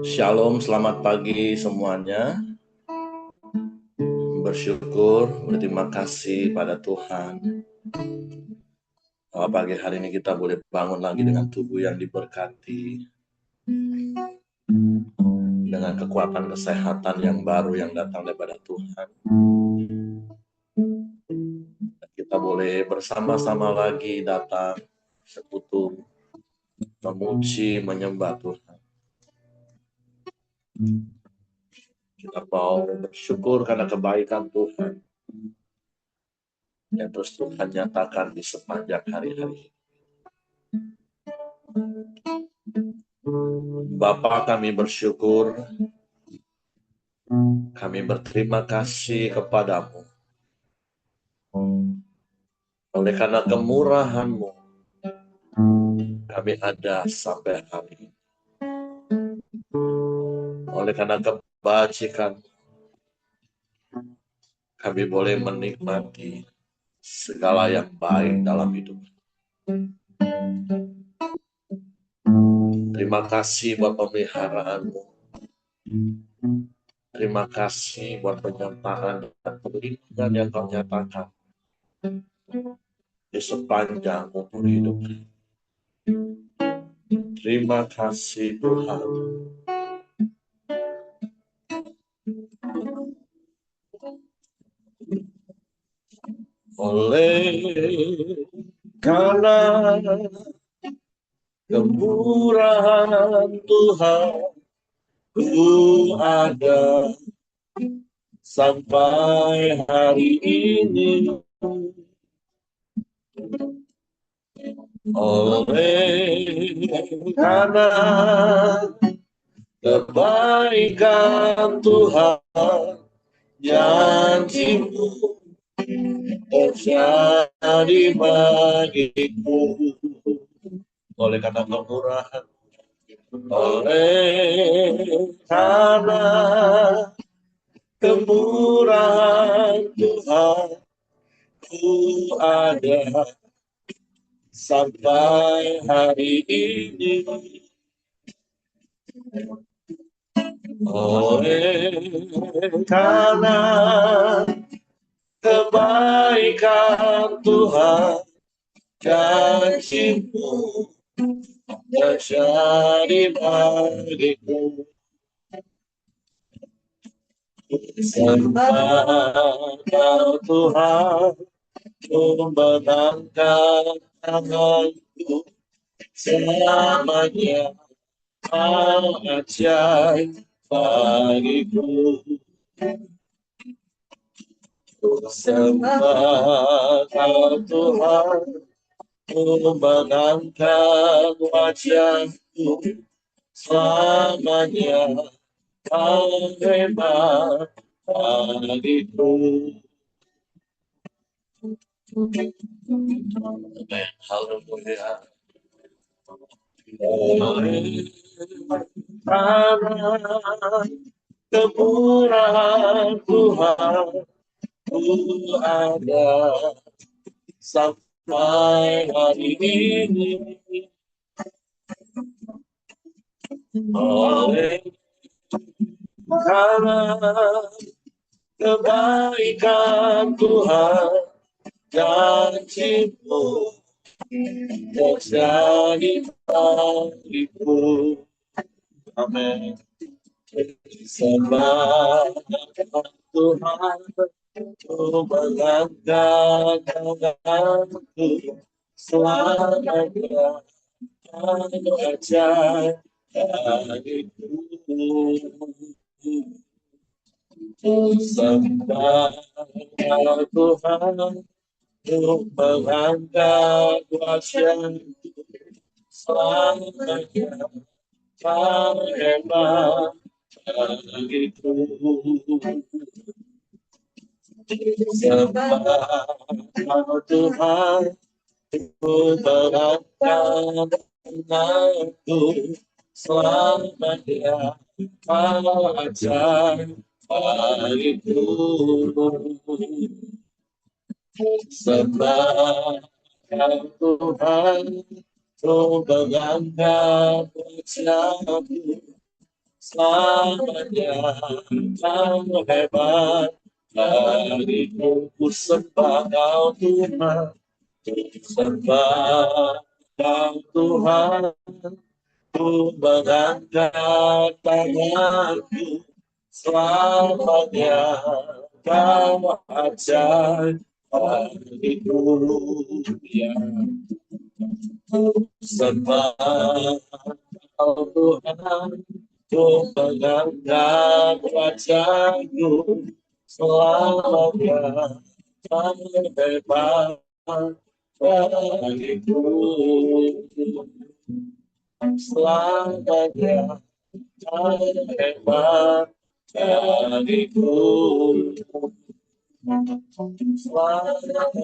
Shalom, selamat pagi semuanya. Bersyukur, berterima kasih pada Tuhan. Pagi hari ini kita boleh bangun lagi dengan tubuh yang diberkati, dengan kekuatan kesehatan yang baru yang datang daripada Tuhan. Dan kita boleh bersama-sama lagi datang sekutu, memuji, menyembah Tuhan. Kita mau bersyukur karena kebaikan Tuhan yang terus Tuhan nyatakan di sepanjang hari-hari. Bapa, kami bersyukur, kami berterima kasih kepadamu oleh karena kemurahan-Mu kami ada sampai hari ini. Oleh karena kebajikan kami boleh menikmati segala yang baik dalam hidup. Terima kasih buat pemeliharaan-Mu. Terima kasih buat penyertaan dan perlindungan yang Kau nyatakan di sepanjang umur hidup. Terima kasih Tuhan. Oleh karena kemurahan Tuhan, ku ada sampai hari ini. Oleh karena kebaikan Tuhan, janji-Mu terjadi bagiku. Oleh karena kemurahan, oleh karena kemurahan Tuhan, ku ada sampai hari ini. Oleh karena kebaikan Tuhan, janji-Mu terjadi bagiku. Sembah Kau Tuhan, memenangkan tanganku selamanya. Kau ajaib bagiku. Sembah Kau Tuhan, memenangkan wajahku selamanya. Kau hebat bagiku. Haleluya. Karena kemurahan Tuhan, ku ada sampai hari ini. Oleh karena kebaikan Tuhan, janji-Mu terjadi bagiku. Amin. Sembah Tuhan, ku mengangkat tanganku selamanya. Kau ajaib bagiku. Sembah Tuhan, ku mengangkat wajahku selamanya. Kau hebat bagiku. Sembah Tuhan, ku mengangkat tanganku selamanya. Kau ajaib bagiku. Sembah Tuhan, Ku banggakan wajahmu selamanya. Kau hebat bagiku, ku sembah Kau Tuhan, ku sembah Kau Tuhan. Ku mengangkat tanganku selamanya. Kau ajaib bagiku, ya. Sembah Kau Tuhan, ku mengangkat wajahku selamanya. Kau hebat bagiku selamanya. Kau hebat bagiku selamanya.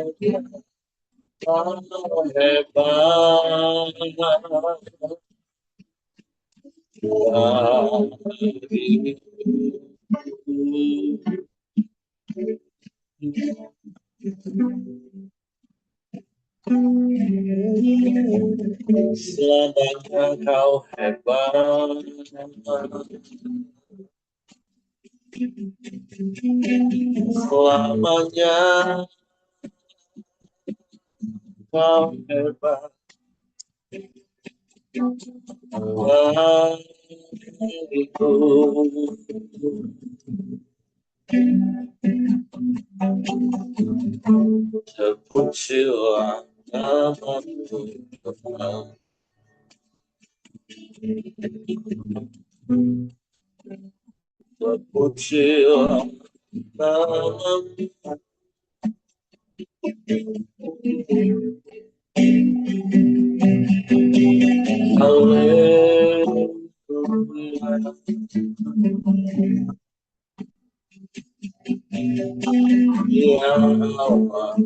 Kau hebat bagiku. Selamanya Kau hebat. Selamanya Kau hebat bagiku. Terpujilah namamu Tuhan. Terpujilah namamu. Haleluya. Ya Allah.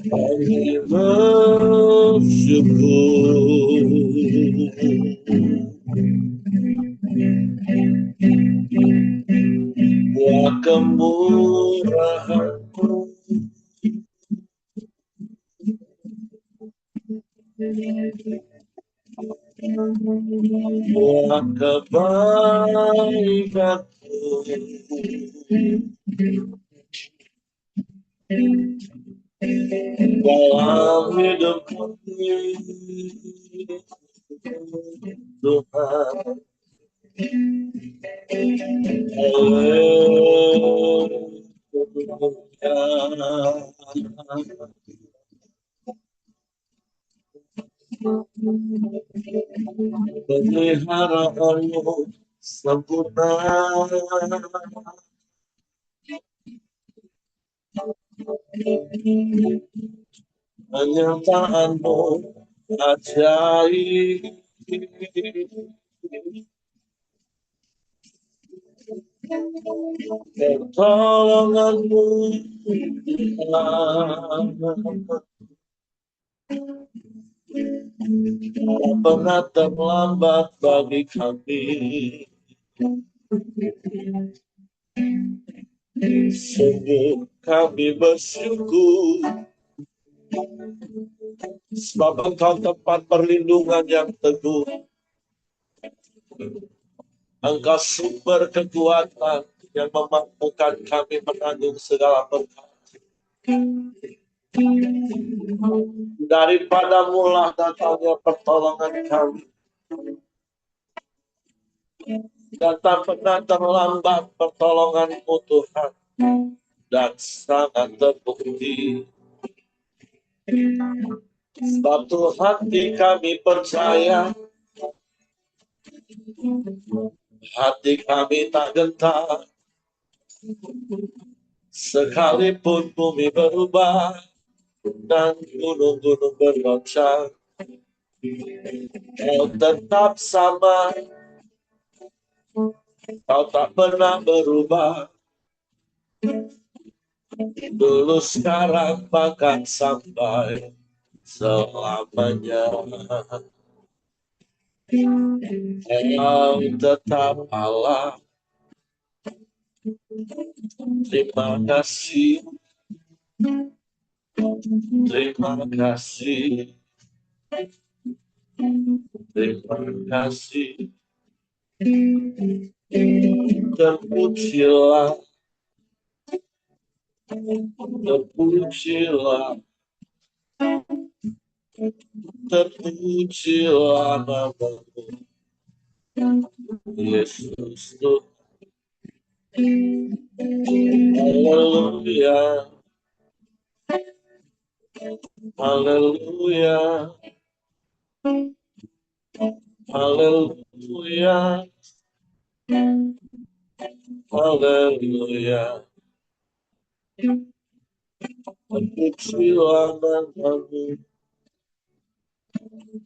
Kami bersyukur buat kemurahan-Mu, buat kebaikan-Mu dalam hidup kami, Tuhan. Pelihara-Mu sempurna, penyertaan-Mu ajaib, pertolongan-Mu tak pernah terlambat bagi kami. Sungguh kami bersyukur, sebab Engkau tempat perlindungan yang teguh. Engkau sumber kekuatan yang memampukan kami menanggung segala berkat. Daripada-Mu lah datangnya pertolongan kami, dan tak pernah terlambat pertolongan-Mu Tuhan, dan sangat terbukti. Sebab Tuhan kami percaya, hati kami tak gentar, sekalipun bumi berubah dan gunung-gunung bergoncang, Kau tetap sama, Kau tak pernah berubah, dulu sekarang bahkan sampai selamanya. Kau tetap Allah. Terima kasih, terima kasih, terima kasih. Terpujilah, terpujilah, terpujilah namamu, Yesus Tuhan. Haleluya, haleluya, haleluya, haleluya. Terpujilah namamu,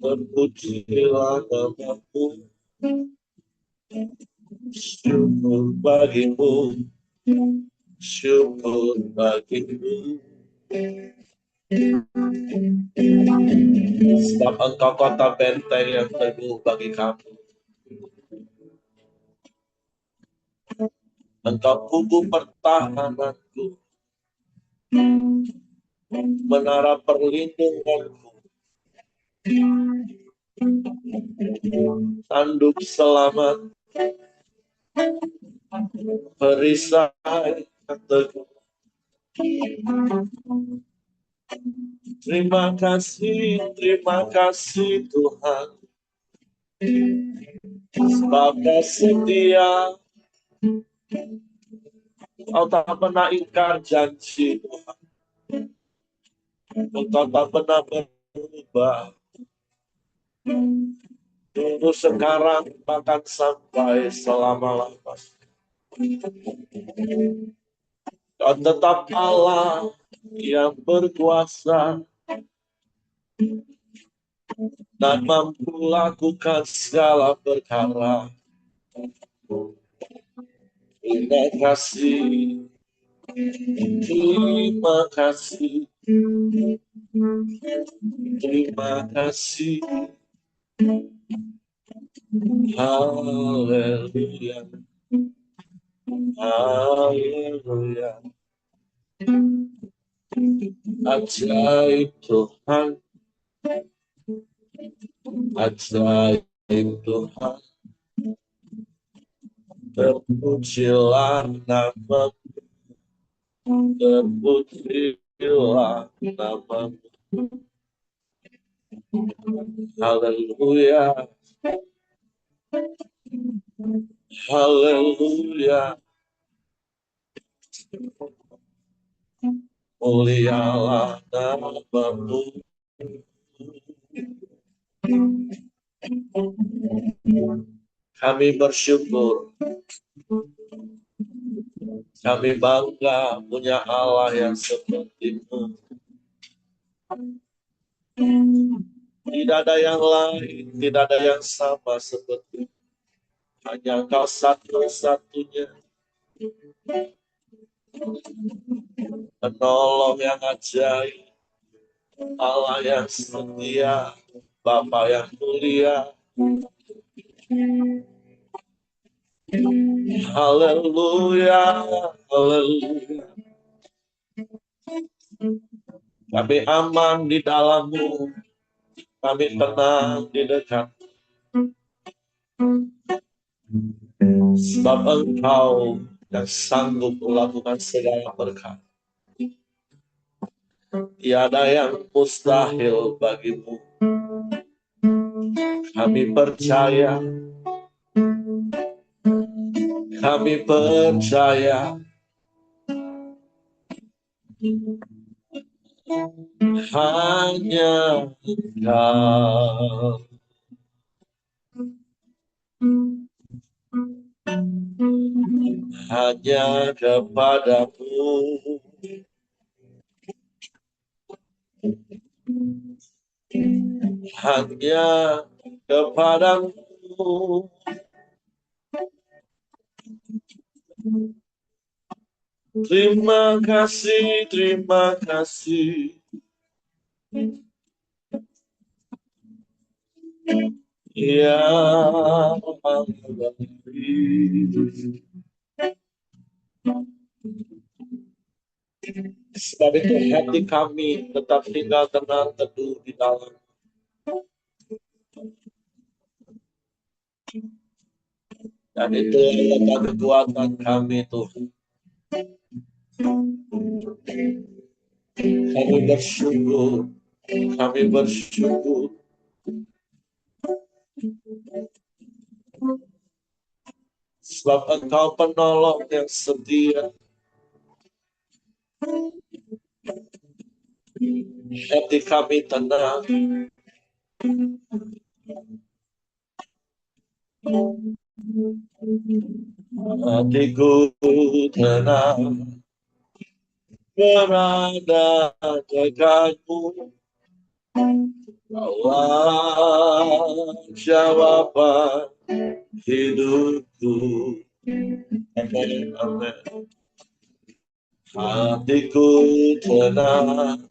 terpujilah namamu. Syukur bagimu, syukur bagimu. Sebab engkau kota benteng yang teguh bagi kami. Engkau kubu pertahananku, menara perlindunganku, tanduk selamat, perisai yang teguh. Terima kasih Tuhan. Sebab Kau setia, Kau tak pernah ingkar janji Tuhan. Engkau tak pernah berubah. Dulu sekarang bahkan sampai selama-lamanya. Kau tetap Allah yang berkuasa dan mampu lakukan segala perkara. Terima kasih, terima kasih, terima kasih. Haleluya, haleluya. Ajaib Tuhan, ajaib Tuhan. Terpujilah namamu, terpujilah namamu. Haleluya, haleluya. Mulialah namamu. Kami bersyukur, kami bangga punya Allah yang seperti-Mu. Tidak ada yang lain, tidak ada yang sama seperti hanya Engkau satu-satunya. Penolong yang ajaib, Allah yang setia, Bapa yang mulia. Haleluya, haleluya. Kami aman di dalam-Mu, kami tenang di dekat. Sebab Engkau yang sanggup melakukan segala perkara. Tiada yang mustahil bagi-Mu. Kami percaya, kami percaya. Hanya Engkau. Hanya kepadamu. Hanya kepadamu. Terima kasih, terima kasih. Ya Allah. Sebab itu hati kami tetap tinggal tenang teduh di dalam. Dan itu adalah kekuatan kami Tuhan. Kami bersyukur. Kami bersyukur. Sebab Engkau penolong yang setia. Hati kami tenang. Hatiku tenang. Berada dekatmu. Kaulah jawaban hidupku. Amin, amin. Hatiku tenang.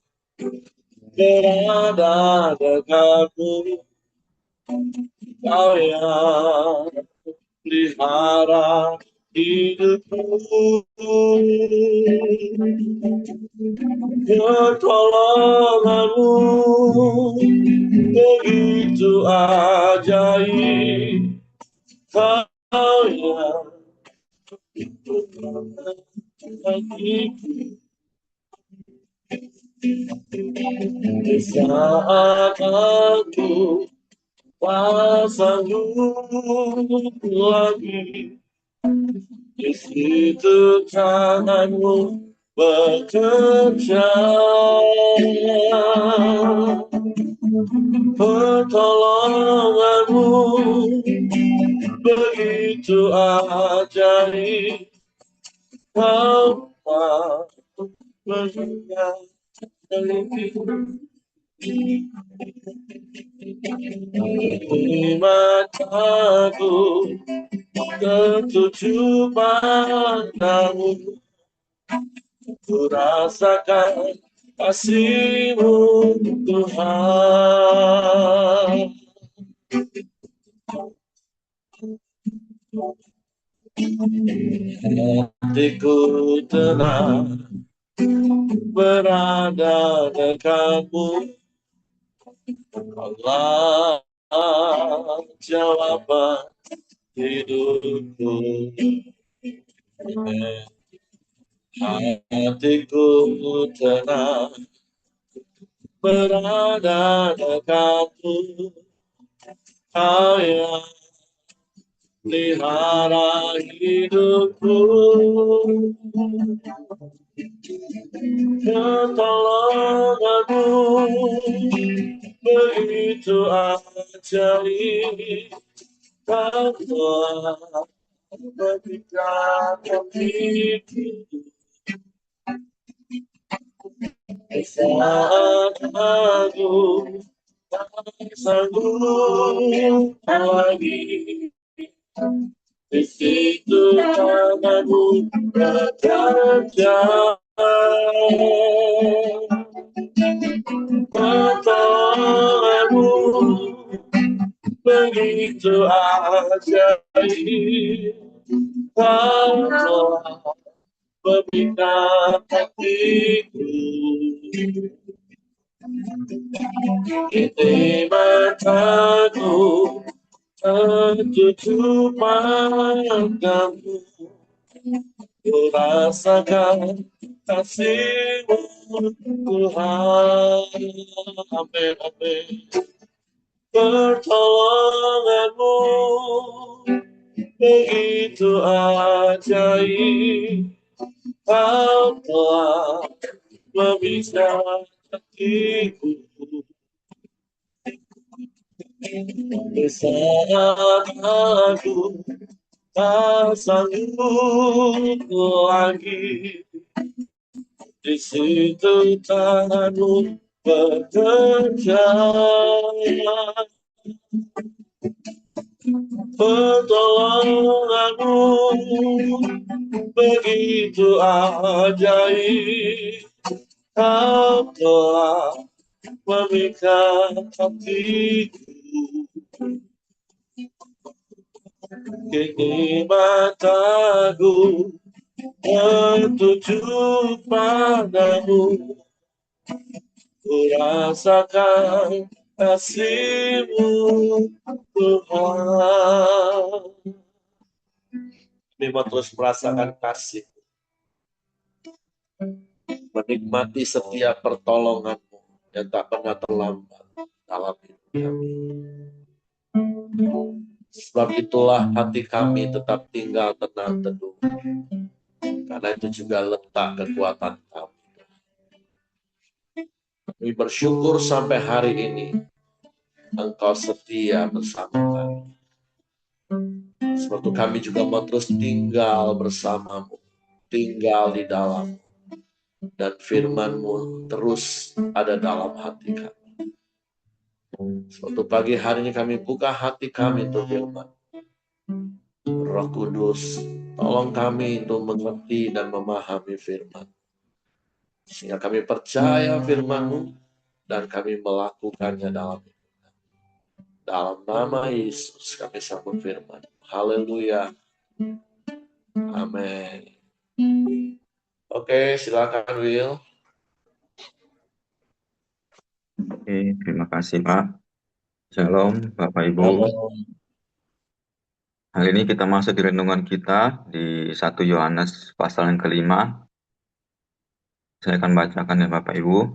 Berada dekatmu. Kau yang pelihara hidupku. Pertolonganmu begitu ajaib. Kau yang di saat aku sanggup lagi, di situ tanganmu bekerja. Pertolonganmu begitu ajaib. Kau berjuang di mataku tertuju padamu. Ku rasakan kasih-Mu Tuhan. Hatiku tenang berada dekatmu. Allah jawaban hidupku. Hatiku tenang berada dekatmu. Kau yang pelihara hidupku. Pertolonganmu begitu ajaib. Kau telah berikan hatiku. Saat aku tak sanggup lagi, di situ tanganmu bekerja. Pertolonganmu begitu ajaib. Kau telah berikan hatiku. Di mataku tertuju padamu. Ku rasakan kasih-Mu Tuhan. Amin, amin. Pertolonganmu begitu ajaib. Kau telah memisahkan hatiku. Di saat aku tak sanggup lagi, di situ tanganmu bekerja. Pertolonganmu begitu ajaib. Kau telah memikat hatiku, kini mataku tertuju padamu. Ku rasakan kasih-Mu, Tuhan. Kami mau terus merasakan kasih, menikmati setiap pertolongan-Mu yang tak pernah terlambat dalam hidup kami. Sebab itulah hati kami tetap tinggal tenang teduh, karena itu juga letak kekuatan kami. Kami bersyukur sampai hari ini Engkau setia bersama kami. Sebab itu kami juga mau terus tinggal bersama-Mu, tinggal di dalam, dan firman-Mu terus ada dalam hati kami. Suatu pagi hari ini kami buka hati kami untuk firman. Roh Kudus, tolong kami untuk mengerti dan memahami firman, sehingga kami percaya firman-Mu dan kami melakukannya dalam nama Yesus kami sambut firman. Haleluya. Amin. Oke, silakan Will. Oke, terima kasih Pak. Shalom Bapak Ibu. Halo. Hari ini kita masuk di renungan kita di 1 Yohanes pasal yang ke-5. Saya akan bacakan ya Bapak Ibu.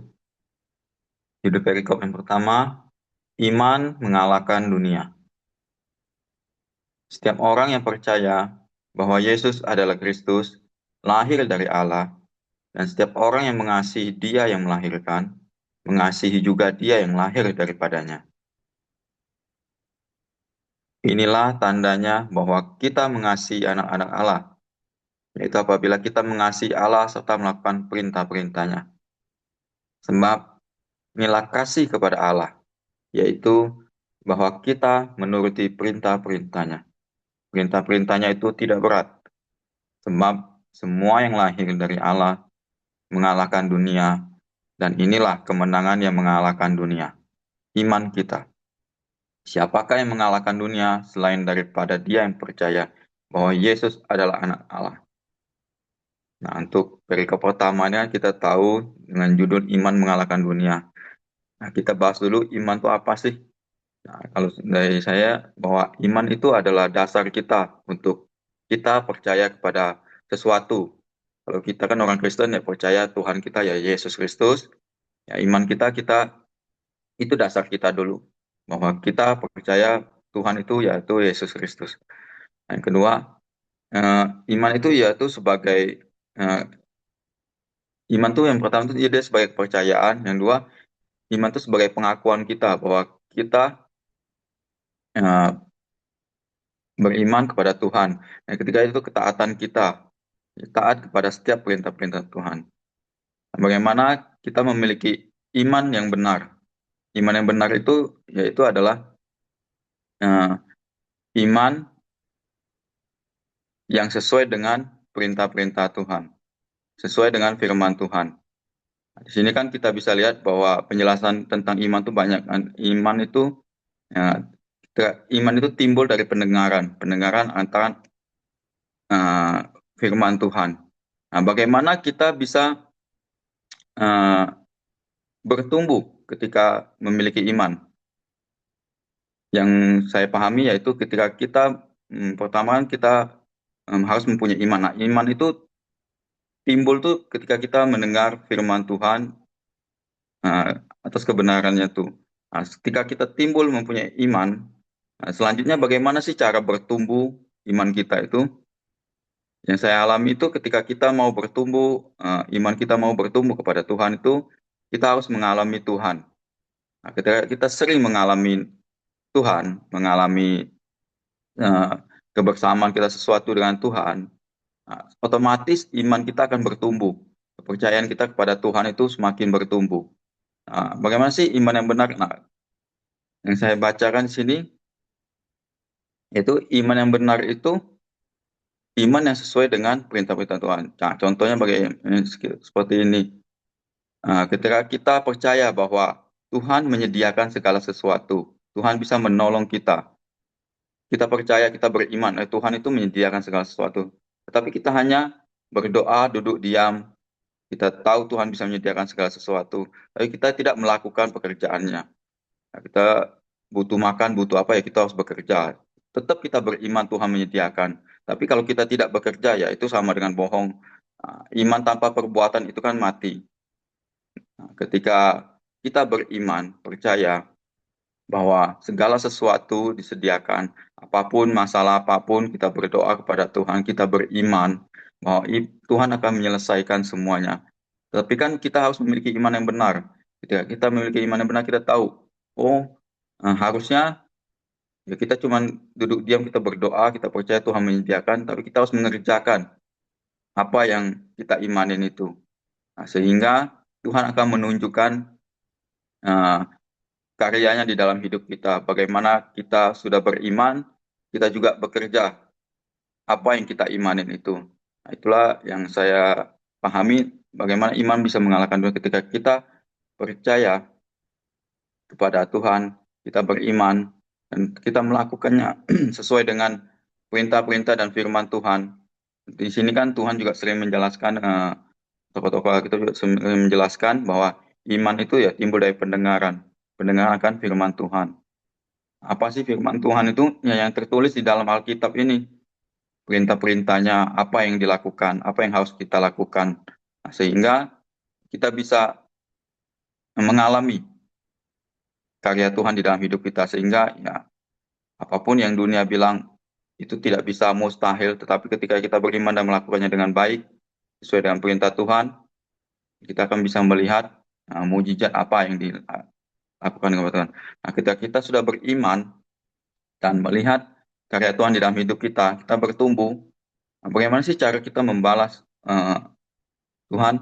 Judul perikop yang pertama, iman mengalahkan dunia. Setiap orang yang percaya bahwa Yesus adalah Kristus, lahir dari Allah, dan setiap orang yang mengasihi Dia yang melahirkan, mengasihi juga Dia yang lahir daripadanya. Inilah tandanya bahwa kita mengasihi anak-anak Allah, yaitu apabila kita mengasihi Allah serta melakukan perintah-perintahnya. Sebab inilah kasih kepada Allah, yaitu bahwa kita menuruti perintah-perintahnya. Perintah-perintahnya itu tidak berat, sebab semua yang lahir dari Allah mengalahkan dunia, dan inilah kemenangan yang mengalahkan dunia, iman kita. Siapakah yang mengalahkan dunia selain daripada dia yang percaya bahwa Yesus adalah anak Allah? Nah, untuk perikop pertamanya kita tahu dengan judul iman mengalahkan dunia. Nah, kita bahas dulu iman itu apa sih? Nah, kalau dari saya bahwa iman itu adalah dasar kita untuk kita percaya kepada sesuatu. Kalau kita kan orang Kristen ya percaya Tuhan kita ya Yesus Kristus. Ya iman kita itu dasar kita dulu. Bahwa kita percaya Tuhan itu yaitu Yesus Kristus. Yang kedua, iman itu yaitu sebagai iman tuh yang pertama itu dia sebagai kepercayaan, yang dua iman itu sebagai pengakuan kita bahwa kita beriman kepada Tuhan. Yang ketiga itu ketaatan kita, taat kepada setiap perintah-perintah Tuhan. Bagaimana kita memiliki iman yang benar? Iman yang benar itu yaitu adalah iman yang sesuai dengan perintah-perintah Tuhan, sesuai dengan firman Tuhan. Di sini kan kita bisa lihat bahwa penjelasan tentang iman itu banyak. Iman itu iman itu timbul dari pendengaran antara firman Tuhan. Nah, bagaimana kita bisa bertumbuh ketika memiliki iman? Yang saya pahami yaitu ketika kita pertama kita harus mempunyai iman. Nah, iman itu timbul tuh ketika kita mendengar firman Tuhan atas kebenarannya tuh. Nah, ketika kita timbul mempunyai iman, selanjutnya bagaimana sih cara bertumbuh iman kita itu? Yang saya alami itu ketika kita mau bertumbuh, iman kita mau bertumbuh kepada Tuhan itu, kita harus mengalami Tuhan. Nah, ketika kita sering mengalami Tuhan, mengalami kebersamaan kita sesuatu dengan Tuhan, otomatis iman kita akan bertumbuh. Kepercayaan kita kepada Tuhan itu semakin bertumbuh. Bagaimana sih iman yang benar? Nah, yang saya bacakan di sini, yaitu iman yang benar itu iman yang sesuai dengan perintah-perintah Tuhan. Nah, contohnya seperti ini. Ketika kita percaya bahwa Tuhan menyediakan segala sesuatu, Tuhan bisa menolong kita. Kita percaya, kita beriman, Tuhan itu menyediakan segala sesuatu. Tetapi kita hanya berdoa, duduk diam, kita tahu Tuhan bisa menyediakan segala sesuatu, tapi kita tidak melakukan pekerjaannya. Nah, kita butuh makan, butuh apa ya, kita harus bekerja. Tetap kita beriman Tuhan menyediakan. Tapi kalau kita tidak bekerja, ya itu sama dengan bohong. Iman tanpa perbuatan itu kan mati. Nah, ketika kita beriman, percaya bahwa segala sesuatu disediakan, apapun masalah apapun, kita berdoa kepada Tuhan, kita beriman bahwa Tuhan akan menyelesaikan semuanya. Tapi kan kita harus memiliki iman yang benar. Ketika kita memiliki iman yang benar, kita tahu, oh, harusnya ya kita cuma duduk diam, kita berdoa, kita percaya Tuhan menyediakan, tapi kita harus mengerjakan apa yang kita imanin itu. Nah, sehingga Tuhan akan menunjukkan uh, karyanya di dalam hidup kita. Bagaimana kita sudah beriman, kita juga bekerja apa yang kita imanin itu. Nah, itulah yang saya pahami bagaimana iman bisa mengalahkan dunia ketika kita percaya kepada Tuhan, kita beriman, dan kita melakukannya sesuai dengan perintah-perintah dan firman Tuhan. Di sini kan Tuhan juga sering menjelaskan, tokoh-tokoh kita juga sering menjelaskan bahwa iman itu ya timbul dari pendengaran, pendengaran akan firman Tuhan. Apa sih firman Tuhan itu? Ya, yang tertulis di dalam Alkitab ini. Perintah-perintahnya, apa yang dilakukan, apa yang harus kita lakukan. Nah, sehingga kita bisa mengalami karya Tuhan di dalam hidup kita. Sehingga ya apapun yang dunia bilang itu tidak bisa, mustahil. Tetapi ketika kita beriman dan melakukannya dengan baik, sesuai dengan perintah Tuhan, kita akan bisa melihat mujizat apa yang dilakukan kepada Tuhan. Nah, ketika kita sudah beriman dan melihat karya Tuhan di dalam hidup kita, kita bertumbuh. Nah, bagaimana sih cara kita membalas Tuhan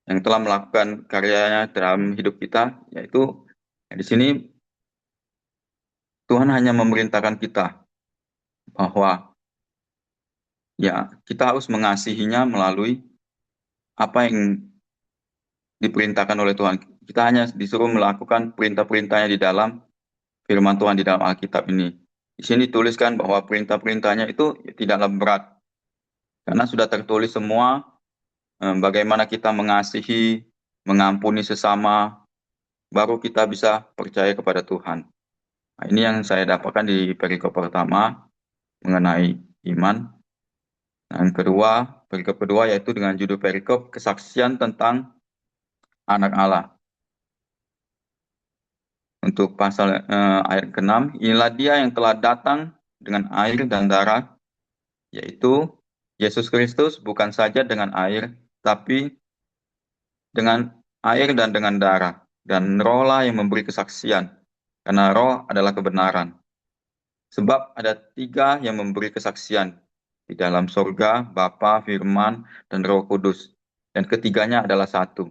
yang telah melakukan karyanya dalam hidup kita? Yaitu di sini Tuhan hanya memerintahkan kita bahwa ya kita harus mengasihinya melalui apa yang diperintahkan oleh Tuhan. Kita hanya disuruh melakukan perintah-perintahnya di dalam firman Tuhan di dalam Alkitab ini. Di sini dituliskan bahwa perintah-perintahnya itu tidaklah berat, karena sudah tertulis semua bagaimana kita mengasihi, mengampuni sesama, baru kita bisa percaya kepada Tuhan. Nah, ini yang saya dapatkan di perikop pertama mengenai iman. Yang kedua, perikop kedua yaitu dengan judul perikop kesaksian tentang anak Allah. Untuk pasal ayat ke-6, inilah dia yang telah datang dengan air dan darah, yaitu Yesus Kristus, bukan saja dengan air, tapi dengan air dan dengan darah. Dan rohlah yang memberi kesaksian, karena roh adalah kebenaran. Sebab ada tiga yang memberi kesaksian di dalam sorga, Bapa, Firman, dan Roh Kudus. Dan ketiganya adalah satu.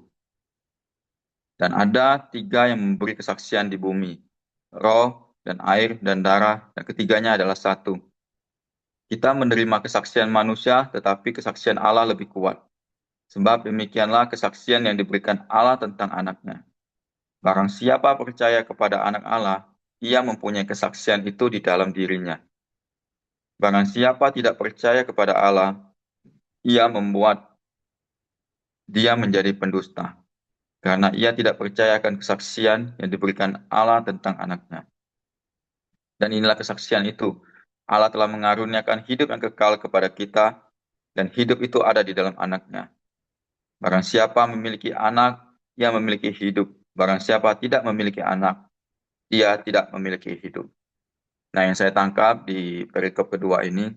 Dan ada tiga yang memberi kesaksian di bumi, roh, dan air, dan darah, dan ketiganya adalah satu. Kita menerima kesaksian manusia, tetapi kesaksian Allah lebih kuat. Sebab demikianlah kesaksian yang diberikan Allah tentang anaknya. Barang siapa percaya kepada anak Allah, ia mempunyai kesaksian itu di dalam dirinya. Barang siapa tidak percaya kepada Allah, ia membuat dia menjadi pendusta, karena ia tidak percaya akan kesaksian yang diberikan Allah tentang anaknya. Dan inilah kesaksian itu, Allah telah mengaruniakan hidup yang kekal kepada kita, dan hidup itu ada di dalam anaknya. Barang siapa memiliki anak, ia memiliki hidup. Barang siapa tidak memiliki anak, ia tidak memiliki hidup. Nah, yang saya tangkap di perikop kedua ini,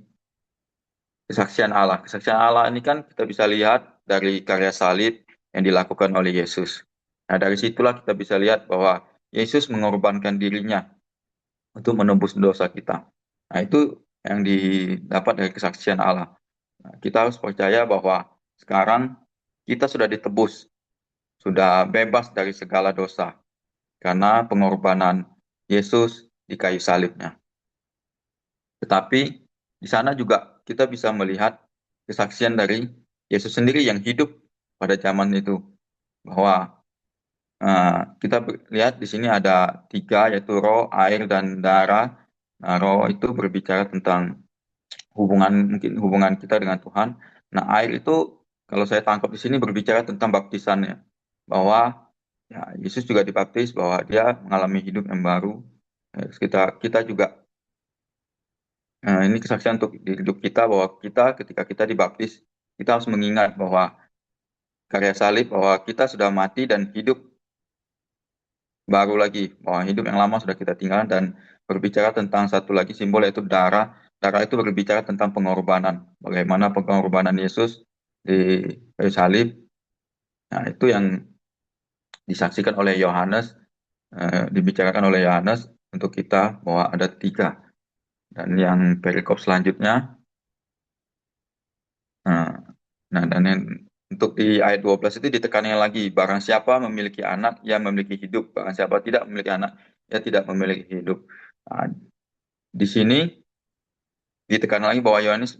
kesaksian Allah. Kesaksian Allah ini kan kita bisa lihat dari karya salib yang dilakukan oleh Yesus. Nah, dari situlah kita bisa lihat bahwa Yesus mengorbankan dirinya untuk menebus dosa kita. Nah, itu yang didapat dari kesaksian Allah. Nah, kita harus percaya bahwa sekarang kita sudah ditebus, sudah bebas dari segala dosa, karena pengorbanan Yesus di kayu salibnya. Tetapi Di sana juga kita bisa melihat kesaksian dari Yesus sendiri yang hidup pada zaman itu, bahwa kita lihat di sini ada tiga, yaitu roh, air, dan darah. Nah, roh itu berbicara tentang mungkin hubungan kita dengan Tuhan. Nah, air itu kalau saya tangkap di sini berbicara tentang baptisannya, bahwa ya, Yesus juga dibaptis, bahwa dia mengalami hidup yang baru. Kita juga ini kesaksian untuk di hidup kita, bahwa kita ketika kita dibaptis, kita harus mengingat bahwa karya salib, bahwa kita sudah mati dan hidup baru lagi, bahwa hidup yang lama sudah kita tinggalkan, dan berbicara tentang satu lagi simbol, yaitu darah. Darah itu berbicara tentang pengorbanan, bagaimana pengorbanan Yesus di kayu salib. Nah, itu yang disaksikan oleh Yohanes, dibicarakan oleh Yohanes untuk kita, bahwa ada tiga. Dan yang perikop selanjutnya, nah, nah, dan yang untuk di ayat 12 itu ditekannya lagi, barang siapa memiliki anak, ia memiliki hidup. Barang siapa tidak memiliki anak, ia tidak memiliki hidup. Nah, di sini ditekan lagi bahwa Yohanes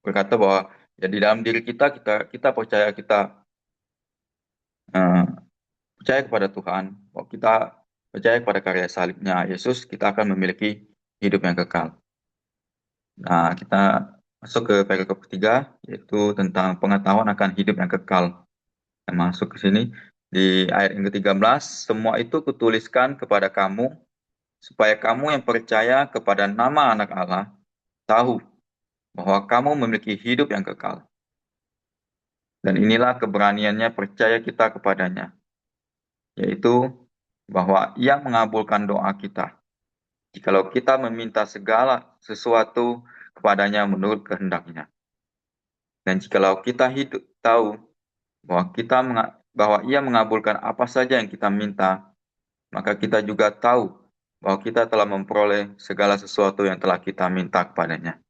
berkata bahwa ya di dalam diri kita percaya, kita eh, percaya kepada Tuhan, bahwa kita percaya kepada karya salibnya Yesus, kita akan memiliki hidup yang kekal. Nah, kita masuk ke perikop ketiga, yaitu tentang pengetahuan akan hidup yang kekal. Kita masuk ke sini di ayat yang ke-13, semua itu kutuliskan kepada kamu, supaya kamu yang percaya kepada nama anak Allah, tahu bahwa kamu memiliki hidup yang kekal. Dan inilah keberaniannya percaya kita kepadanya, yaitu bahwa Ia mengabulkan doa kita, jikalau kita meminta segala sesuatu kepadanya menurut kehendaknya. Dan jikalau kita tahu bahwa bahwa Ia mengabulkan apa saja yang kita minta, maka kita juga tahu bahwa kita telah memperoleh segala sesuatu yang telah kita minta kepadanya.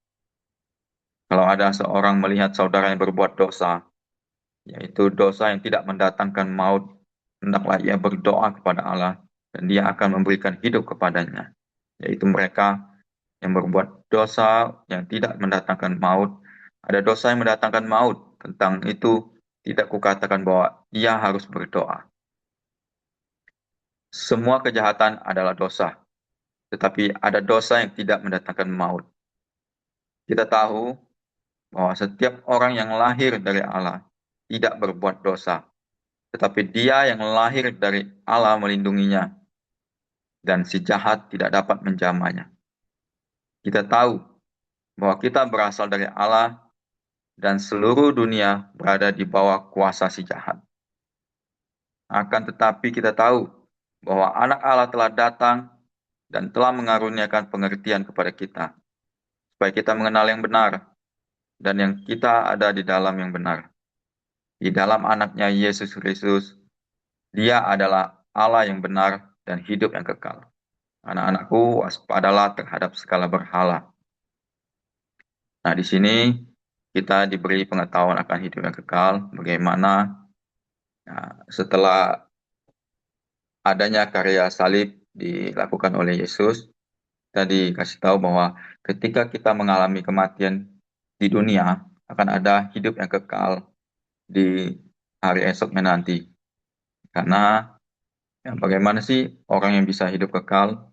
Kalau ada seorang melihat saudara yang berbuat dosa, yaitu dosa yang tidak mendatangkan maut, hendaklah ia berdoa kepada Allah, dan Dia akan memberikan hidup kepadanya, yaitu mereka yang berbuat dosa yang tidak mendatangkan maut. Ada dosa yang mendatangkan maut, tentang itu tidak kukatakan bahwa ia harus berdoa. Semua kejahatan adalah dosa, tetapi ada dosa yang tidak mendatangkan maut. Kita tahu bahwa setiap orang yang lahir dari Allah tidak berbuat dosa, tetapi dia yang lahir dari Allah melindunginya, dan si jahat tidak dapat menjamahnya. Kita tahu bahwa kita berasal dari Allah, dan seluruh dunia berada di bawah kuasa si jahat. Akan tetapi kita tahu bahwa anak Allah telah datang dan telah mengaruniakan pengertian kepada kita, supaya kita mengenal yang benar, dan yang kita ada di dalam yang benar. Di dalam anaknya Yesus Kristus, Dia adalah Allah yang benar dan hidup yang kekal. Anak-anakku, waspadalah terhadap segala berhala. Nah, di sini kita diberi pengetahuan akan hidup yang kekal, bagaimana setelah adanya karya salib dilakukan oleh Yesus, kita dikasih tahu bahwa ketika kita mengalami kematian di dunia, akan ada hidup yang kekal di hari esoknya nanti. Karena ya, bagaimana sih orang yang bisa hidup kekal?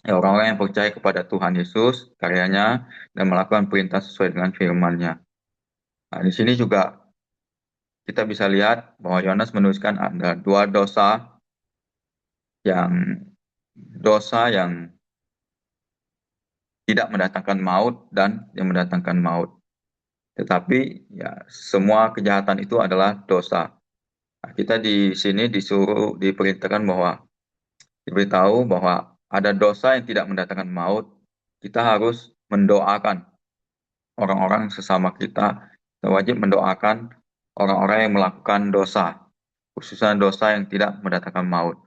Ya, orang-orang yang percaya kepada Tuhan Yesus, karyanya, dan melakukan perintah sesuai dengan firman-Nya. Nah, di sini juga kita bisa lihat bahwa Yohanes menuliskan ada dua yang dosa yang tidak mendatangkan maut dan yang mendatangkan maut. Tetapi ya semua kejahatan itu adalah dosa. Nah, kita di sini diperintahkan bahwa diberitahu bahwa ada dosa yang tidak mendatangkan maut. Kita harus mendoakan orang-orang sesama kita. Kita wajib mendoakan orang-orang yang melakukan dosa, khususnya dosa yang tidak mendatangkan maut.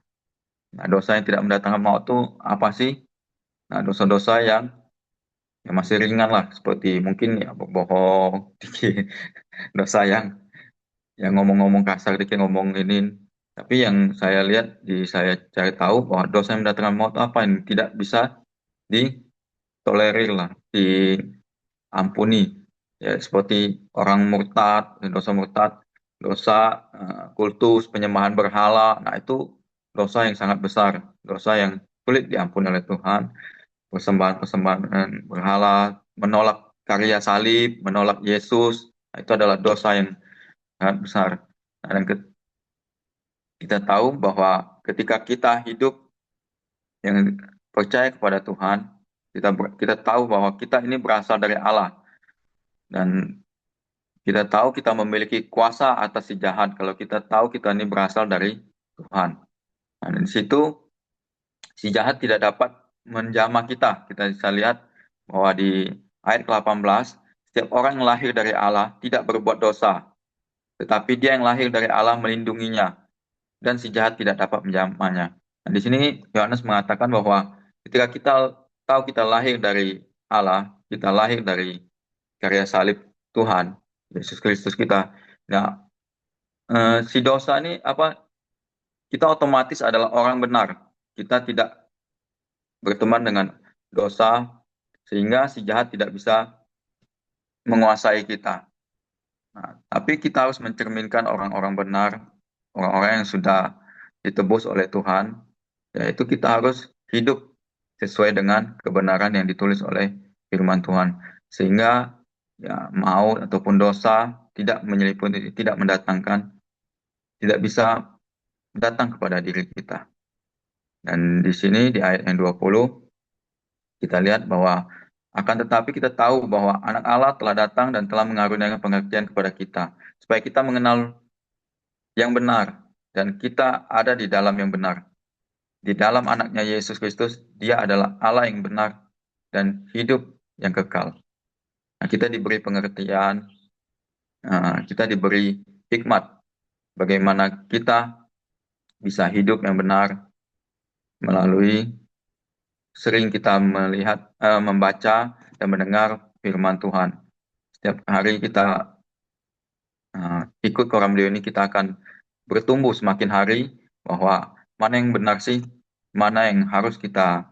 Nah, dosa yang tidak mendatangkan maut itu apa sih? Nah, dosa-dosa yang masih ringan lah, seperti mungkin ya berbohong, dosa yang ngomong-ngomong kasar dikit, ngomong ini. Tapi yang saya lihat, saya cari tahu bahwa dosa yang mendatangkan maut itu apa, yang tidak bisa ditolerir lah, ampuni. Ya, seperti orang murtad, dosa murtad, dosa kultus, penyembahan berhala. Nah, itu dosa yang sangat besar, dosa yang sulit diampuni oleh Tuhan. Persembahan-persembahan berhala, menolak karya salib, menolak Yesus, nah, itu adalah dosa yang sangat besar. Nah, dan kita tahu bahwa ketika kita hidup yang percaya kepada Tuhan, kita tahu bahwa kita ini berasal dari Allah, dan kita tahu kita memiliki kuasa atas si jahat kalau kita tahu kita ini berasal dari Tuhan. Nah, di situ si jahat tidak dapat menjamah kita. Kita bisa lihat bahwa di ayat ke-18, setiap orang yang lahir dari Allah tidak berbuat dosa, tetapi dia yang lahir dari Allah melindunginya, dan si jahat tidak dapat menjamahnya. Nah, di sini Yohanes mengatakan bahwa ketika kita tahu kita lahir dari Allah, kita lahir dari karya salib Tuhan, Yesus Kristus kita. Nah, si dosa ini apa? Kita otomatis adalah orang benar. Kita tidak berteman dengan dosa, sehingga si jahat tidak bisa menguasai kita. Nah, tapi kita harus mencerminkan orang-orang benar, orang-orang yang sudah ditebus oleh Tuhan, yaitu kita harus hidup sesuai dengan kebenaran yang ditulis oleh firman Tuhan. Sehingga ya maut ataupun dosa tidak menyeliputi, tidak mendatangkan, tidak bisa datang kepada diri kita. Dan di sini di ayat yang 20 kita lihat bahwa akan tetapi kita tahu bahwa anak Allah telah datang dan telah mengaruniakan pengertian kepada kita, supaya kita mengenal yang benar, dan kita ada di dalam yang benar. Di dalam anaknya Yesus Kristus, dia adalah Allah yang benar dan hidup yang kekal. Nah, kita diberi pengertian, kita diberi hikmat, bagaimana kita bisa hidup yang benar melalui sering kita melihat, membaca dan mendengar firman Tuhan. Setiap hari kita ikut program beliau ini, kita akan bertumbuh semakin hari bahwa mana yang benar sih, mana yang harus kita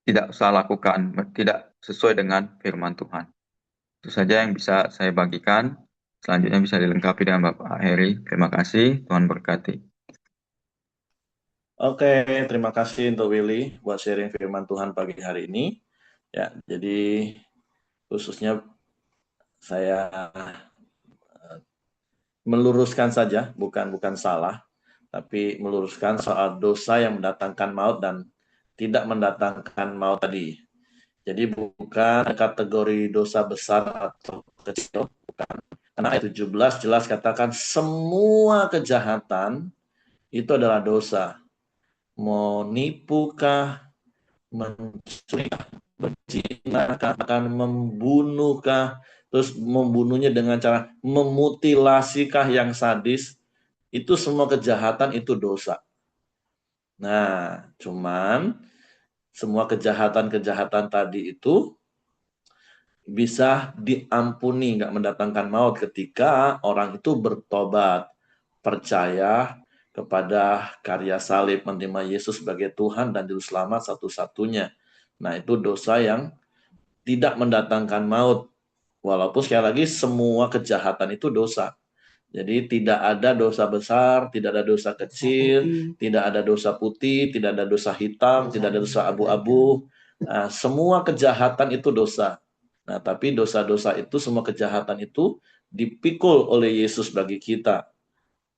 tidak usah lakukan, tidak sesuai dengan firman Tuhan. Itu saja yang bisa saya bagikan. Selanjutnya bisa dilengkapi dengan Bapak Heri. Terima kasih, Tuhan berkati. Oke, terima kasih untuk Willy buat sharing firman Tuhan pagi hari ini. Ya, jadi khususnya saya meluruskan saja, bukan salah, tapi meluruskan soal dosa yang mendatangkan maut dan tidak mendatangkan maut tadi. Jadi bukan kategori dosa besar atau kecil, bukan. Karena ayat 17 jelas katakan semua kejahatan itu adalah dosa. Mau nipukah, mencurikah, berzinakah, akan membunuhkah, terus membunuhnya dengan cara memutilasikah yang sadis, itu semua kejahatan itu dosa. Nah, cuman semua kejahatan-kejahatan tadi itu bisa diampuni, nggak mendatangkan maut ketika orang itu bertobat, percaya kepada karya salib, menerima Yesus sebagai Tuhan dan Juru Selamat satu-satunya. Nah, itu dosa yang tidak mendatangkan maut. Walaupun sekali lagi semua kejahatan itu dosa. Jadi tidak ada dosa besar, tidak ada dosa kecil, tidak ada dosa putih, tidak ada dosa hitam, tidak ada dosa abu-abu. Nah, semua kejahatan itu dosa. Nah, tapi dosa-dosa itu, semua kejahatan itu dipikul oleh Yesus bagi kita.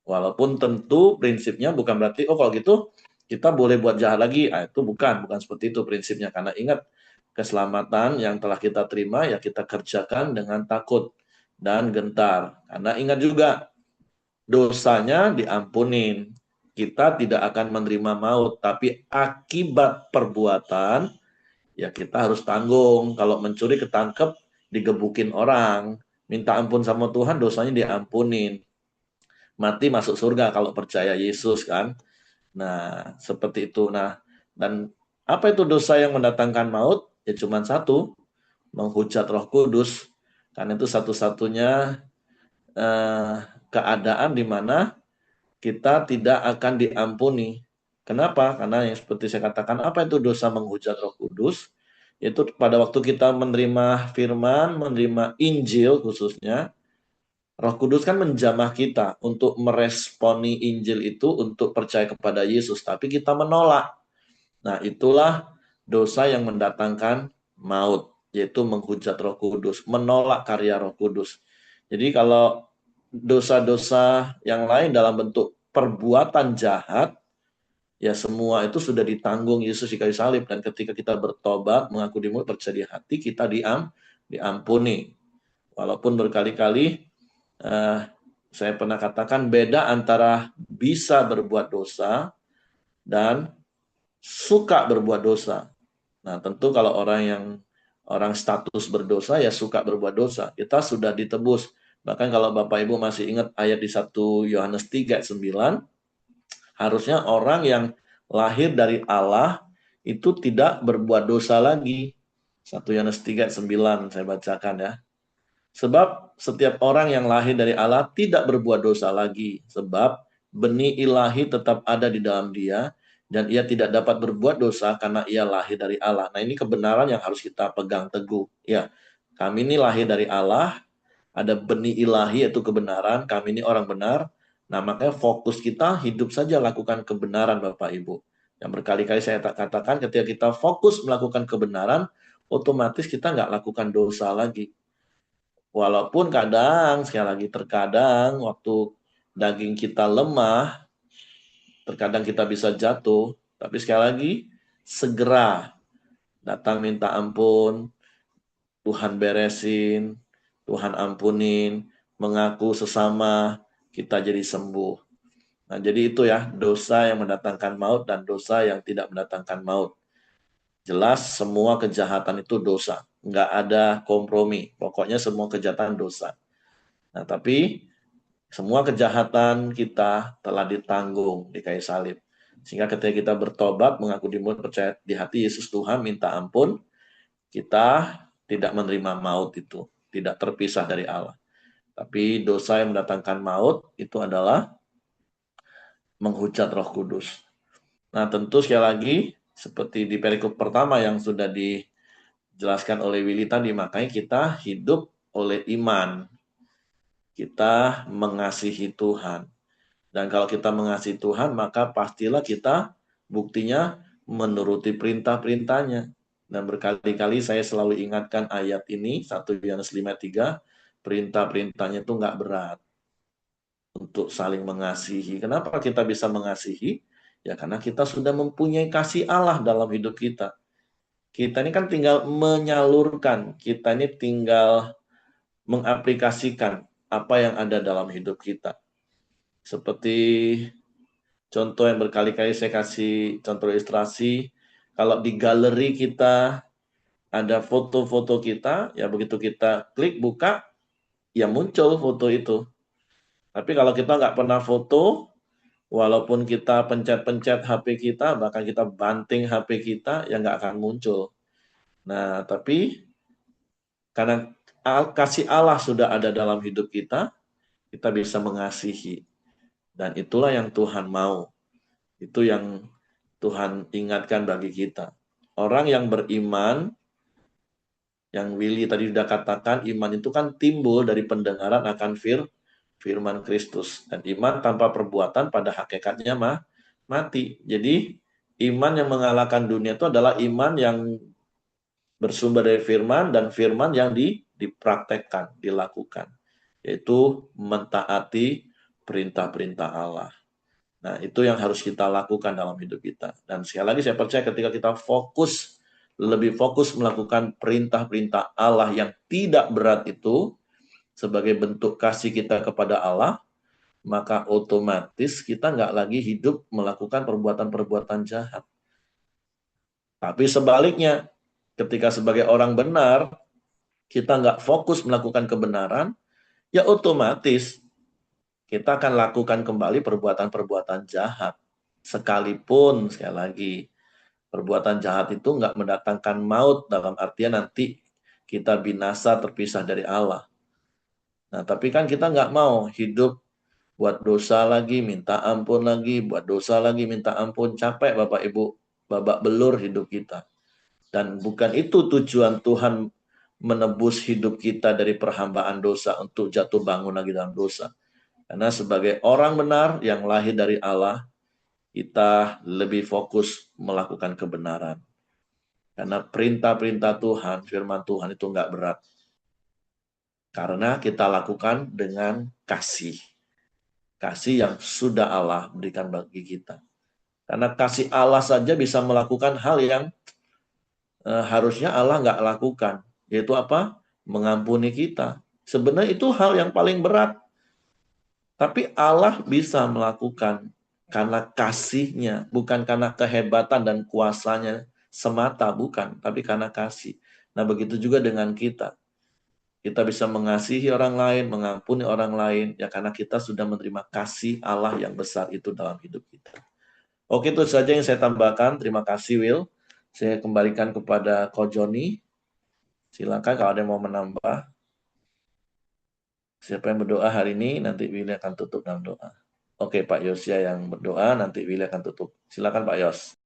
Walaupun tentu prinsipnya bukan berarti, oh kalau gitu kita boleh buat jahat lagi. Ah, itu bukan seperti itu prinsipnya. Karena ingat, keselamatan yang telah kita terima ya kita kerjakan dengan takut dan gentar. Karena ingat juga, dosanya diampunin. Kita tidak akan menerima maut, tapi akibat perbuatan ya kita harus tanggung. Kalau mencuri ketangkep, digebukin orang, minta ampun sama Tuhan, dosanya diampunin. Mati masuk surga kalau percaya Yesus kan. Nah, seperti itu. Nah, dan apa itu dosa yang mendatangkan maut? Ya cuma satu, menghujat Roh Kudus. Karena itu satu-satunya keadaan di mana kita tidak akan diampuni. Kenapa? Karena yang seperti saya katakan, apa itu dosa menghujat Roh Kudus? Itu pada waktu kita menerima firman, menerima Injil khususnya, Roh Kudus kan menjamah kita untuk meresponi Injil itu untuk percaya kepada Yesus, tapi kita menolak. Nah, itulah dosa yang mendatangkan maut, yaitu menghujat Roh Kudus, menolak karya Roh Kudus. Jadi kalau dosa-dosa yang lain dalam bentuk perbuatan jahat, ya semua itu sudah ditanggung Yesus di kayu salib, dan ketika kita bertobat, mengaku di mulut, percaya di hati, kita diampuni. Walaupun berkali-kali saya pernah katakan beda antara bisa berbuat dosa dan suka berbuat dosa. Nah, tentu kalau orang status berdosa ya suka berbuat dosa. Kita sudah ditebus. Bahkan kalau Bapak Ibu masih ingat ayat di 1 Yohanes 3 ayat 9, harusnya orang yang lahir dari Allah itu tidak berbuat dosa lagi. 1 Yohanes 3 ayat 9 saya bacakan ya. Sebab setiap orang yang lahir dari Allah tidak berbuat dosa lagi. Sebab benih ilahi tetap ada di dalam dia, dan ia tidak dapat berbuat dosa karena ia lahir dari Allah. Nah, ini kebenaran yang harus kita pegang teguh. Ya, kami ini lahir dari Allah, ada benih ilahi yaitu kebenaran, kami ini orang benar. Nah, makanya fokus kita hidup saja lakukan kebenaran Bapak Ibu. Yang berkali-kali saya katakan, ketika kita fokus melakukan kebenaran, otomatis kita nggak lakukan dosa lagi. Walaupun kadang, sekali lagi terkadang waktu daging kita lemah, terkadang kita bisa jatuh, tapi sekali lagi segera datang minta ampun, Tuhan beresin, Tuhan ampunin, mengaku sesama, kita jadi sembuh. Nah, jadi itu ya, dosa yang mendatangkan maut dan dosa yang tidak mendatangkan maut. Jelas semua kejahatan itu dosa, nggak ada kompromi. Pokoknya semua kejahatan dosa. Nah, tapi semua kejahatan kita telah ditanggung di kayu salib. Sehingga ketika kita bertobat, mengaku di mulut, percaya di hati Yesus Tuhan, minta ampun, kita tidak menerima maut itu, tidak terpisah dari Allah. Tapi dosa yang mendatangkan maut itu adalah menghujat Roh Kudus. Nah, tentu sekali lagi, seperti di perikop pertama yang sudah dijelaskan oleh Willy tadi, makanya kita hidup oleh iman. Kita mengasihi Tuhan. Dan kalau kita mengasihi Tuhan, maka pastilah kita buktinya menuruti perintah-perintahnya. Dan berkali-kali saya selalu ingatkan ayat ini, 1 Yohanes 5:3, perintah-perintahnya itu nggak berat untuk saling mengasihi. Kenapa kita bisa mengasihi? Ya karena kita sudah mempunyai kasih Allah dalam hidup kita. Kita ini kan tinggal menyalurkan, kita ini tinggal mengaplikasikan apa yang ada dalam hidup kita. Seperti contoh yang berkali-kali saya kasih contoh ilustrasi, kalau di galeri kita ada foto-foto kita, ya begitu kita klik buka, ya muncul foto itu. Tapi kalau kita nggak pernah foto, walaupun kita pencet-pencet HP kita, bahkan kita banting HP kita, ya nggak akan muncul. Nah, tapi karena kasih Allah sudah ada dalam hidup kita bisa mengasihi. Dan itulah yang Tuhan mau. Itu yang Tuhan ingatkan bagi kita. Orang yang beriman, yang Willy tadi sudah katakan, iman itu kan timbul dari pendengaran akan firman Kristus. Dan iman tanpa perbuatan pada hakikatnya mati. Jadi iman yang mengalahkan dunia itu adalah iman yang bersumber dari firman dan firman yang dipraktekkan, dilakukan. Yaitu mentaati perintah-perintah Allah. Nah, itu yang harus kita lakukan dalam hidup kita. Dan sekali lagi saya percaya ketika kita lebih fokus melakukan perintah-perintah Allah yang tidak berat itu, sebagai bentuk kasih kita kepada Allah, maka otomatis kita nggak lagi hidup melakukan perbuatan-perbuatan jahat. Tapi sebaliknya, ketika sebagai orang benar, kita nggak fokus melakukan kebenaran, ya otomatis kita akan lakukan kembali perbuatan-perbuatan jahat. Sekalipun, sekali lagi, perbuatan jahat itu nggak mendatangkan maut dalam artian nanti kita binasa terpisah dari Allah. Nah, tapi kan kita nggak mau hidup buat dosa lagi, minta ampun lagi, buat dosa lagi, minta ampun. Capek Bapak Ibu, babak belur hidup kita. Dan bukan itu tujuan Tuhan menebus hidup kita dari perhambaan dosa untuk jatuh bangun lagi dalam dosa. Karena sebagai orang benar yang lahir dari Allah, kita lebih fokus melakukan kebenaran. Karena perintah-perintah Tuhan, firman Tuhan itu nggak berat. Karena kita lakukan dengan kasih. Kasih yang sudah Allah berikan bagi kita. Karena kasih Allah saja bisa melakukan hal yang harusnya Allah nggak lakukan. Yaitu apa? Mengampuni kita. Sebenarnya itu hal yang paling berat. Tapi Allah bisa melakukan karena kasihnya, bukan karena kehebatan dan kuasanya semata, bukan. Tapi karena kasih. Nah begitu juga dengan kita. Kita bisa mengasihi orang lain, mengampuni orang lain, ya karena kita sudah menerima kasih Allah yang besar itu dalam hidup kita. Oke, itu saja yang saya tambahkan. Terima kasih, Will. Saya kembalikan kepada Ko Joni. Silakan kalau ada yang mau menambah. Siapa yang berdoa hari ini, nanti Willy akan tutup dalam doa. Oke, Pak Yosia yang berdoa, nanti Willy akan tutup. Silakan Pak Yos.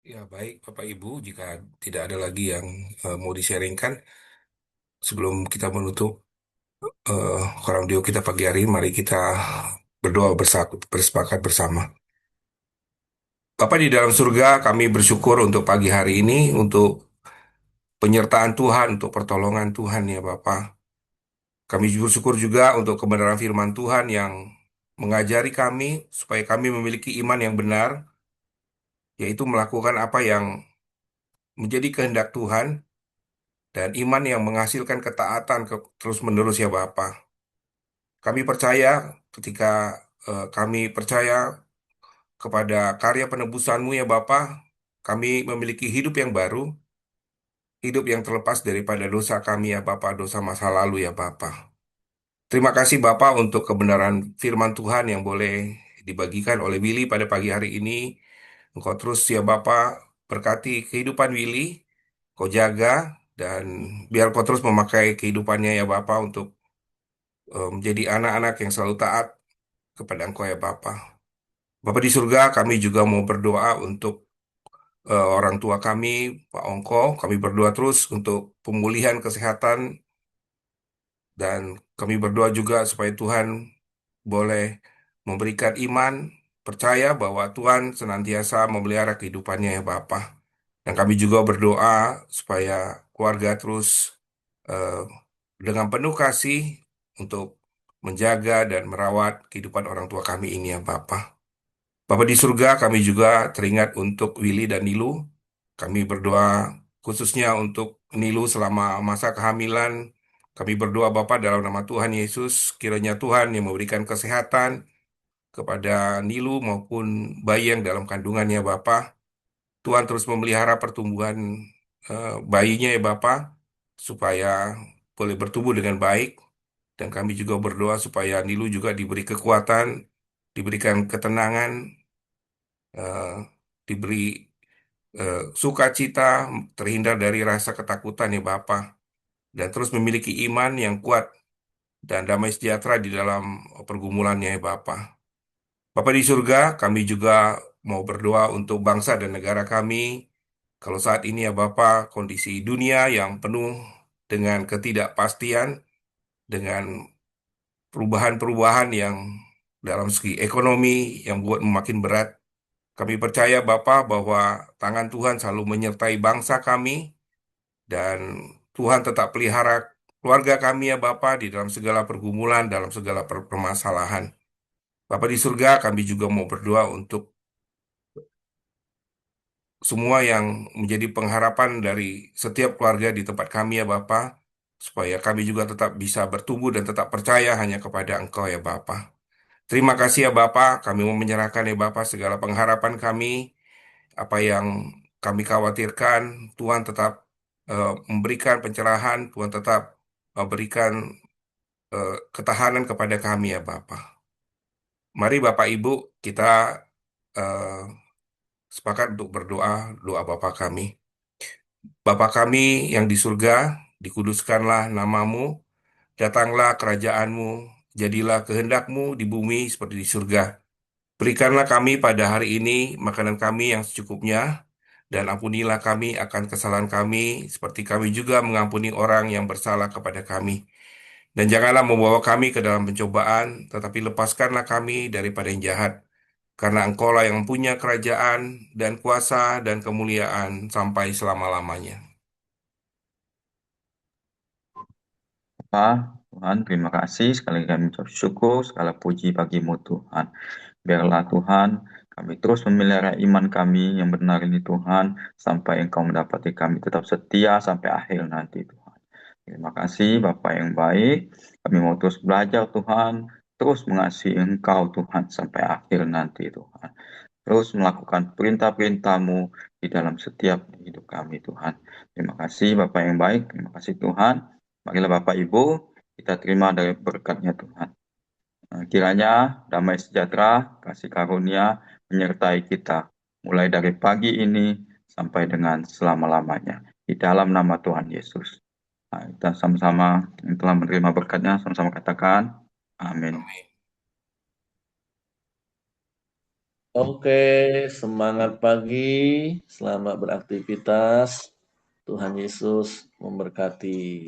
Ya, baik Bapak Ibu, jika tidak ada lagi yang mau di-sharingkan, sebelum kita menutup koram audio kita pagi hari, mari kita berdoa bersepakat bersama. Bapa di dalam surga, kami bersyukur untuk pagi hari ini, untuk penyertaan Tuhan, untuk pertolongan Tuhan ya Bapak. Kami bersyukur juga untuk kebenaran firman Tuhan yang mengajari kami supaya kami memiliki iman yang benar, yaitu melakukan apa yang menjadi kehendak Tuhan, dan iman yang menghasilkan ketaatan terus-menerus ya Bapa. Kami percaya ketika kami percaya kepada karya penebusan-Mu ya Bapa, kami memiliki hidup yang baru, hidup yang terlepas daripada dosa kami ya Bapa, dosa masa lalu ya Bapa. Terima kasih Bapa untuk kebenaran firman Tuhan yang boleh dibagikan oleh Willy pada pagi hari ini. Engkau terus ya Bapa berkati kehidupan Willy, Kau jaga, dan biar Kau terus memakai kehidupannya ya Bapa untuk menjadi anak-anak yang selalu taat kepada Engkau ya Bapa. Bapa di surga, kami juga mau berdoa untuk orang tua kami, Pak Ongko. Kami berdoa terus untuk pemulihan kesehatan, dan kami berdoa juga supaya Tuhan boleh memberikan iman, percaya bahwa Tuhan senantiasa memelihara kehidupannya ya Bapa. Dan kami juga berdoa supaya keluarga terus eh, dengan penuh kasih untuk menjaga dan merawat kehidupan orang tua kami ini ya Bapa. Bapa di surga, kami juga teringat untuk Willy dan Nilu. Kami berdoa khususnya untuk Nilu selama masa kehamilan. Kami berdoa Bapa dalam nama Tuhan Yesus, kiranya Tuhan yang memberikan kesehatan kepada Nilu maupun bayi yang dalam kandungannya Bapa. Tuhan terus memelihara pertumbuhan bayinya ya Bapa, supaya boleh bertumbuh dengan baik. Dan kami juga berdoa supaya Nilu juga diberi kekuatan, diberikan ketenangan, eh, diberi sukacita, terhindar dari rasa ketakutan ya Bapa, dan terus memiliki iman yang kuat dan damai sejahtera di dalam pergumulannya ya Bapa. Bapa di surga, kami juga mau berdoa untuk bangsa dan negara kami. Kalau saat ini ya Bapa, kondisi dunia yang penuh dengan ketidakpastian, dengan perubahan-perubahan yang dalam segi ekonomi yang buat makin berat. Kami percaya Bapa bahwa tangan Tuhan selalu menyertai bangsa kami, dan Tuhan tetap pelihara keluarga kami ya Bapa di dalam segala pergumulan, dalam segala permasalahan. Bapa di surga, kami juga mau berdoa untuk semua yang menjadi pengharapan dari setiap keluarga di tempat kami ya Bapa, supaya kami juga tetap bisa bertumbuh dan tetap percaya hanya kepada Engkau ya Bapa. Terima kasih ya Bapa, kami mau menyerahkan ya Bapa segala pengharapan kami, apa yang kami khawatirkan, Tuhan tetap memberikan pencerahan, Tuhan tetap memberikan ketahanan kepada kami ya Bapa. Mari Bapak Ibu, kita eh, sepakat untuk berdoa, doa Bapa kami. Bapa kami yang di surga, dikuduskanlah namamu, datanglah kerajaanmu, jadilah kehendakmu di bumi seperti di surga. Berikanlah kami pada hari ini makanan kami yang secukupnya, dan ampunilah kami akan kesalahan kami, seperti kami juga mengampuni orang yang bersalah kepada kami. Dan janganlah membawa kami ke dalam pencobaan, tetapi lepaskanlah kami daripada yang jahat. Karena Engkaulah yang punya kerajaan dan kuasa dan kemuliaan sampai selama-lamanya. Bapa, Tuhan, terima kasih. Sekali lagi kami ucap syukur, segala puji bagimu Tuhan. Biarlah Tuhan, kami terus memelihara iman kami yang benar ini Tuhan, sampai Engkau mendapati kami tetap setia sampai akhir nanti Tuhan. Terima kasih Bapa yang baik, kami mau terus belajar Tuhan, terus mengasihi Engkau Tuhan sampai akhir nanti Tuhan. Terus melakukan perintah-perintah-Mu di dalam setiap hidup kami Tuhan. Terima kasih Bapak yang baik, terima kasih Tuhan. Marilah Bapak Ibu, kita terima dari berkat-Nya Tuhan. Kiranya damai sejahtera, kasih karunia menyertai kita, mulai dari pagi ini sampai dengan selama-lamanya. Di dalam nama Tuhan Yesus. Kita sama-sama yang telah menerima berkat-Nya, sama-sama katakan, amin. Oke, semangat pagi, selamat beraktivitas. Tuhan Yesus memberkati.